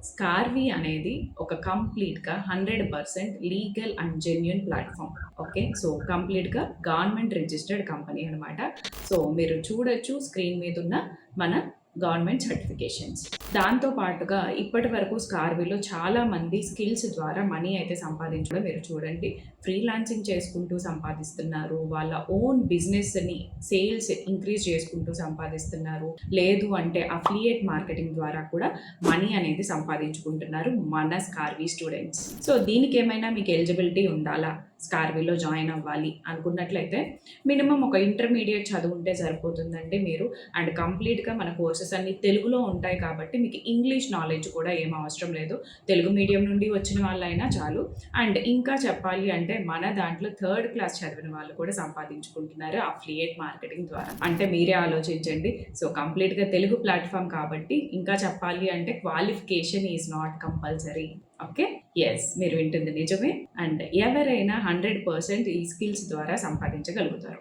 స్కార్వీ అనేది ఒక కంప్లీట్‌గా 100% legal and genuine platform. Okay. So, కంప్లీట్‌గా గవర్నమెంట్ రిజిస్టర్డ్ కంపెనీ అనమాట. సో, మీరు చూడొచ్చు స్క్రీన్ మీదున్న మన గవర్నమెంట్ సర్టిఫికేషన్స్. దాంతో పాటుగా ఇప్పటి వరకు స్కార్వీలో చాలా మంది స్కిల్స్ ద్వారా మనీ అయితే సంపాదించడం మీరు చూడండి. ఫ్రీలాన్సింగ్ చేసుకుంటూ సంపాదిస్తున్నారు. వాళ్ళ ఓన్ బిజినెస్‌ని సేల్స్ ఇంక్రీజ్ చేసుకుంటూ సంపాదిస్తున్నారు. లేదు అంటే అఫిలియేట్ మార్కెటింగ్ ద్వారా కూడా మనీ అనేది సంపాదించుకుంటున్నారు మన స్కార్వీ స్టూడెంట్స్. సో, దీనికేమైనా మీకు ఎలిజిబిలిటీ ఉండాలా? స్కార్వీలో జాయిన్ అవ్వాలి అనుకున్నట్లయితే మినిమమ్ ఒక ఇంటర్మీడియేట్ చదువుంటే సరిపోతుందండి మీరు. అండ్ కంప్లీట్‌గా మన కోర్సెస్ అన్నీ తెలుగులో ఉంటాయి కాబట్టి మీకు ఇంగ్లీష్ నాలెడ్జ్ కూడా ఏం అవసరం లేదు. తెలుగు మీడియం నుండి వచ్చిన వాళ్ళైనా చాలు. అండ్ ఇంకా చెప్పాలి అంటే మన దాంట్లో థర్డ్ క్లాస్ చదివిన వాళ్ళు కూడా సంపాదించుకుంటున్నారు అఫిలియేట్ మార్కెటింగ్ ద్వారా. అంటే మీరే ఆలోచించండి. సో, కంప్లీట్‌గా తెలుగు ప్లాట్‌ఫామ్ కాబట్టి ఇంకా చెప్పాలి అంటే qualification is not compulsory. Okay. Yes. మీరు వింటుంది నిజమే. అండ్ ఎవరైనా 100% ఈ స్కిల్స్ ద్వారా సంపాదించగలుగుతారు.